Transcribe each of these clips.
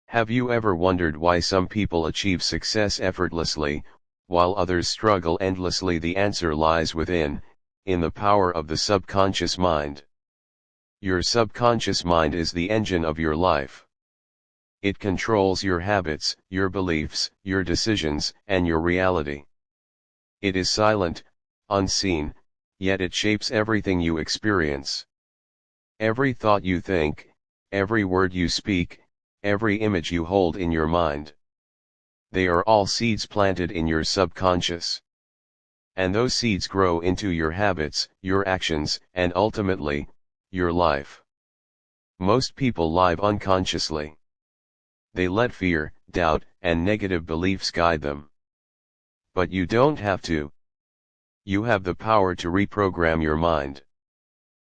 Have you ever wondered why some people achieve success effortlessly, while others struggle endlessly? The answer lies within, in the power of the subconscious mind. Your subconscious mind is the engine of your life. It controls your habits, your beliefs, your decisions, and your reality. It is silent, unseen, yet it shapes everything you experience. Every thought you think, every word you speak, every image you hold in your mind. They are all seeds planted in your subconscious. And those seeds grow into your habits, your actions, and ultimately, your life. Most people live unconsciously. They let fear, doubt, and negative beliefs guide them. But you don't have to. You have the power to reprogram your mind.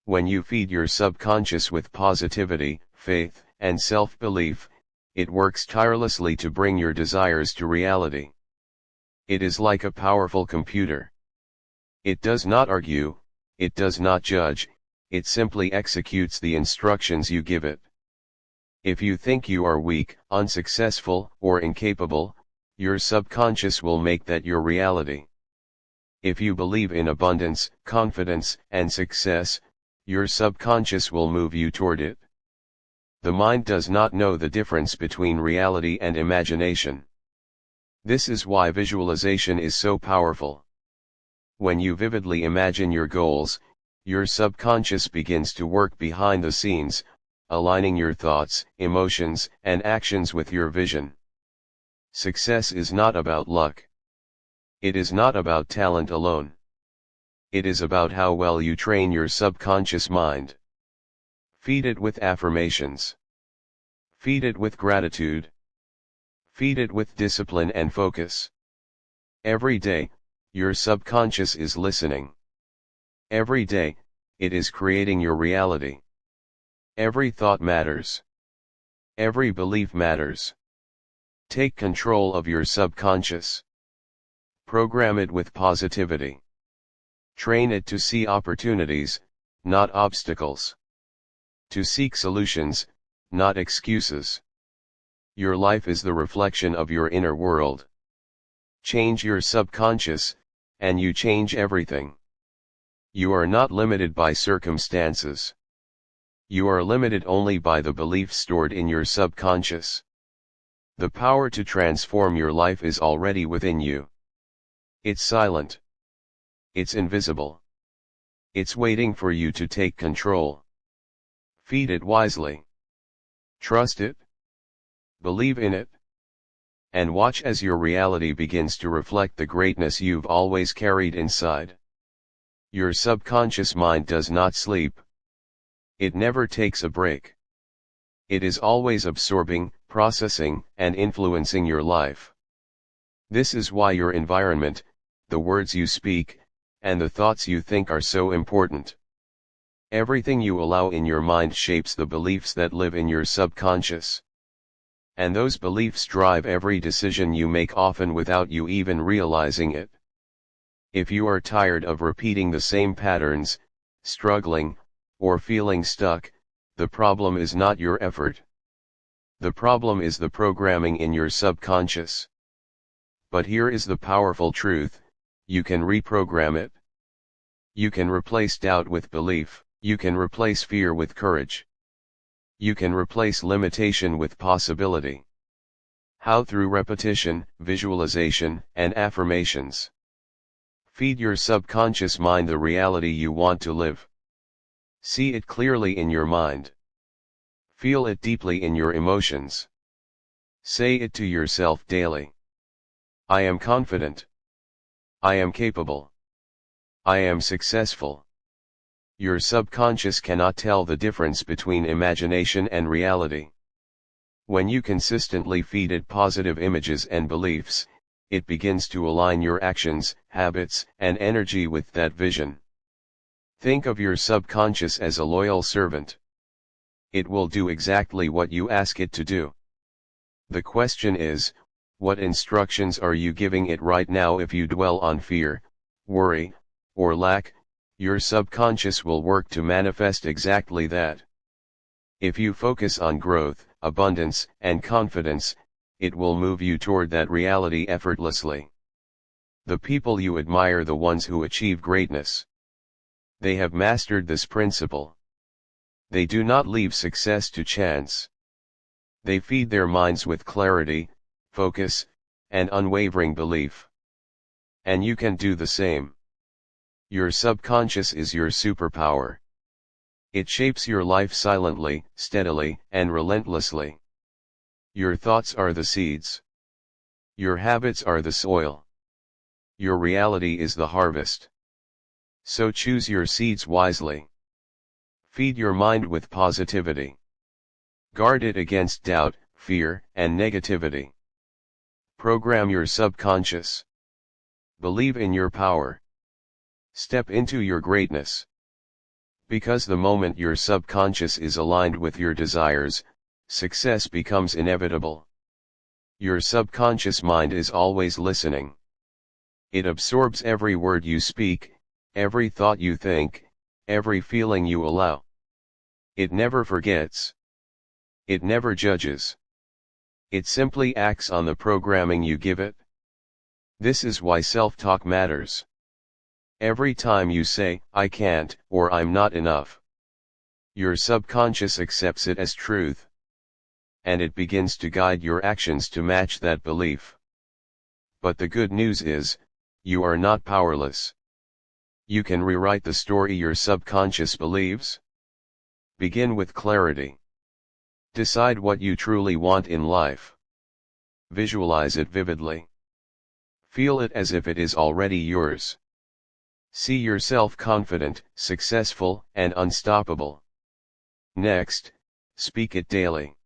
When you feed your subconscious with positivity, faith, and self-belief, it works tirelessly to bring your desires to reality. It is like a powerful computer. It does not argue, it does not judge, it simply executes the instructions you give it. If you think you are weak, unsuccessful, or incapable, your subconscious will make that your reality. If you believe in abundance, confidence, and success, your subconscious will move you toward it. The mind does not know the difference between reality and imagination. This is why visualization is so powerful. When you vividly imagine your goals, your subconscious begins to work behind the scenes, aligning your thoughts, emotions, and actions with your vision. Success is not about luck. It is not about talent alone. It is about how well you train your subconscious mind. Feed it with affirmations. Feed it with gratitude. Feed it with discipline and focus. Every day, your subconscious is listening. Every day, it is creating your reality. Every thought matters. Every belief matters. Take control of your subconscious. Program it with positivity. Train it to see opportunities, not obstacles. To seek solutions, not excuses. Your life is the reflection of your inner world. Change your subconscious, and you change everything. You are not limited by circumstances. You are limited only by the beliefs stored in your subconscious. The power to transform your life is already within you. It's silent. It's invisible. It's waiting for you to take control. Feed it wisely. Trust it. Believe in it. And watch as your reality begins to reflect the greatness you've always carried inside. Your subconscious mind does not sleep. It never takes a break. It is always absorbing, processing, and influencing your life. This is why your environment, the words you speak, and the thoughts you think are so important. Everything you allow in your mind shapes the beliefs that live in your subconscious. And those beliefs drive every decision you make, often without you even realizing it. If you are tired of repeating the same patterns, struggling, or feeling stuck, the problem is not your effort. The problem is the programming in your subconscious. But here is the powerful truth: you can reprogram it. You can replace doubt with belief. You can replace fear with courage. You can replace limitation with possibility. How? Through repetition, visualization, and affirmations. Feed your subconscious mind the reality you want to live. See it clearly in your mind. Feel it deeply in your emotions. Say it to yourself daily. I am confident. I am capable. I am successful. Your subconscious cannot tell the difference between imagination and reality. When you consistently feed it positive images and beliefs, it begins to align your actions, habits, and energy with that vision. Think of your subconscious as a loyal servant. It will do exactly what you ask it to do. The question is, what instructions are you giving it right now? If you dwell on fear, worry, or lack, your subconscious will work to manifest exactly that. If you focus on growth, abundance, and confidence, it will move you toward that reality effortlessly. The people you admire are the ones who achieve greatness. They have mastered this principle. They do not leave success to chance. They feed their minds with clarity, focus, and unwavering belief. And you can do the same. Your subconscious is your superpower. It shapes your life silently, steadily, and relentlessly. Your thoughts are the seeds. Your habits are the soil. Your reality is the harvest. So choose your seeds wisely. Feed your mind with positivity. Guard it against doubt, fear, and negativity. Program your subconscious. Believe in your power. Step into your greatness. Because the moment your subconscious is aligned with your desires, success becomes inevitable. Your subconscious mind is always listening. It absorbs every word you speak, every thought you think, every feeling you allow. It never forgets. It never judges. It simply acts on the programming you give it. This is why self-talk matters. Every time you say, "I can't," or "I'm not enough," your subconscious accepts it as truth. And it begins to guide your actions to match that belief. But the good news is, you are not powerless. You can rewrite the story your subconscious believes. Begin with clarity. Decide what you truly want in life. Visualize it vividly. Feel it as if it is already yours. See yourself confident, successful, and unstoppable. Next, speak it daily.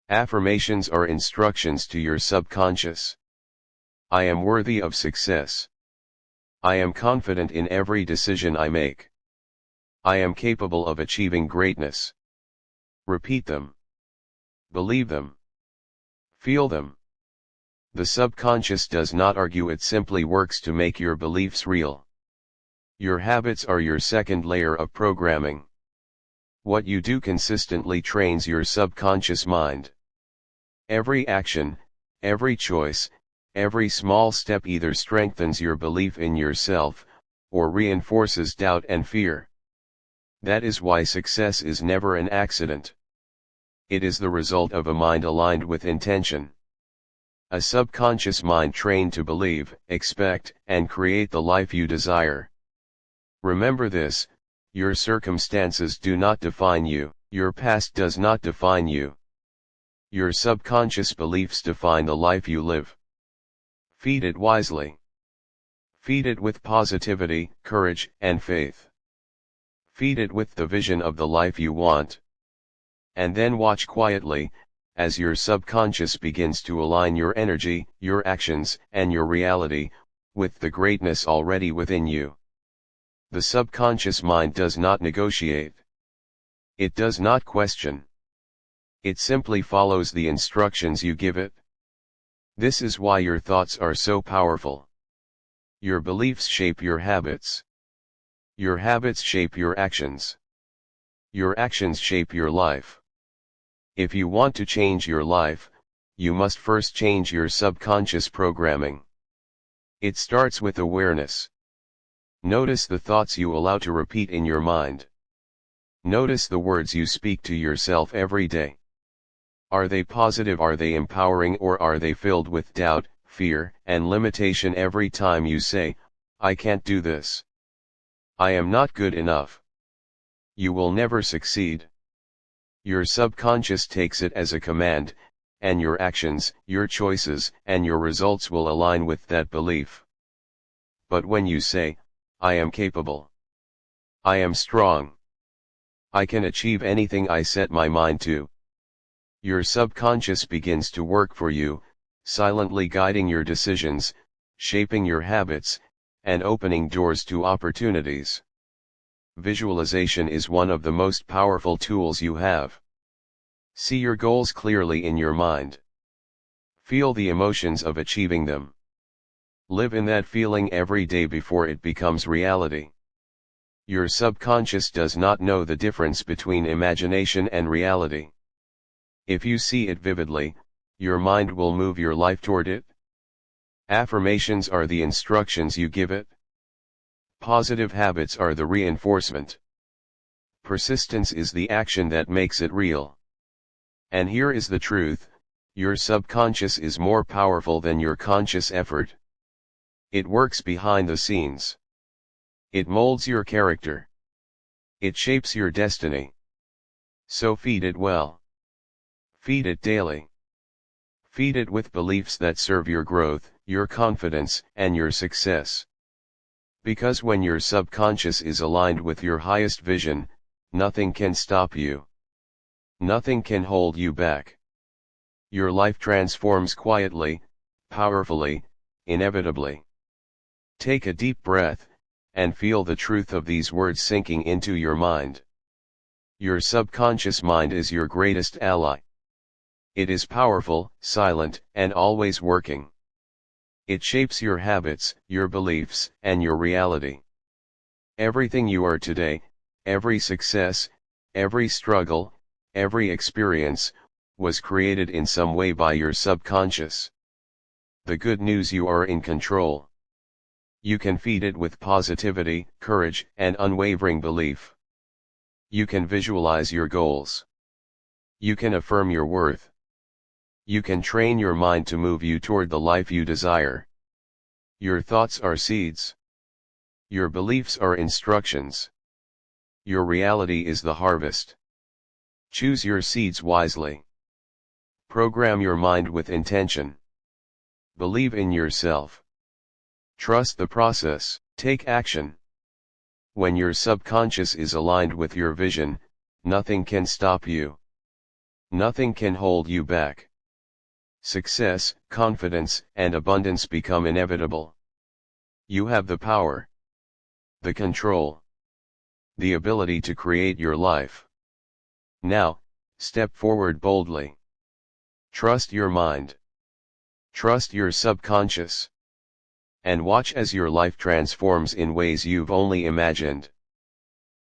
Affirmations are instructions to your subconscious. I am worthy of success. I am confident in every decision I make. I am capable of achieving greatness. Repeat them. Believe them. Feel them. The subconscious does not argue, it simply works to make your beliefs real. Your habits are your second layer of programming. What you do consistently trains your subconscious mind. Every action, every choice, every small step either strengthens your belief in yourself, or reinforces doubt and fear. That is why success is never an accident. It is the result of a mind aligned with intention. A subconscious mind trained to believe, expect, and create the life you desire. Remember this: your circumstances do not define you, your past does not define you. Your subconscious beliefs define the life you live. Feed it wisely. Feed it with positivity, courage, and faith. Feed it with the vision of the life you want. And then watch quietly, as your subconscious begins to align your energy, your actions, and your reality, with the greatness already within you. The subconscious mind does not negotiate. It does not question. It simply follows the instructions you give it. This is why your thoughts are so powerful. Your beliefs shape your habits. Your habits shape your actions. Your actions shape your life. If you want to change your life, you must first change your subconscious programming. It starts with awareness. Notice the thoughts you allow to repeat in your mind. Notice the words you speak to yourself every day. Are they positive, are they empowering, or are they filled with doubt, fear, and limitation? Every time you say, "I can't do this," "I am not good enough," "you will never succeed," your subconscious takes it as a command, and your actions, your choices, and your results will align with that belief. But when you say, "I am capable," "I am strong," "I can achieve anything I set my mind to," your subconscious begins to work for you, silently guiding your decisions, shaping your habits, and opening doors to opportunities. Visualization is one of the most powerful tools you have. See your goals clearly in your mind. Feel the emotions of achieving them. Live in that feeling every day before it becomes reality. Your subconscious does not know the difference between imagination and reality. If you see it vividly, your mind will move your life toward it. Affirmations are the instructions you give it. Positive habits are the reinforcement. Persistence is the action that makes it real. And here is the truth: your subconscious is more powerful than your conscious effort. It works behind the scenes. It molds your character. It shapes your destiny. So feed it well. Feed it daily. Feed it with beliefs that serve your growth, your confidence, and your success. Because when your subconscious is aligned with your highest vision, nothing can stop you. Nothing can hold you back. Your life transforms quietly, powerfully, inevitably. Take a deep breath, and feel the truth of these words sinking into your mind. Your subconscious mind is your greatest ally. It is powerful, silent, and always working. It shapes your habits, your beliefs, and your reality. Everything you are today, every success, every struggle, every experience, was created in some way by your subconscious. The good news: you are in control. You can feed it with positivity, courage, and unwavering belief. You can visualize your goals. You can affirm your worth. You can train your mind to move you toward the life you desire. Your thoughts are seeds. Your beliefs are instructions. Your reality is the harvest. Choose your seeds wisely. Program your mind with intention. Believe in yourself. Trust the process. Take action. When your subconscious is aligned with your vision, nothing can stop you. Nothing can hold you back. Success, confidence, and abundance become inevitable. You have the power, the control, the ability to create your life. Now, step forward boldly. Trust your mind. Trust your subconscious. And watch as your life transforms in ways you've only imagined.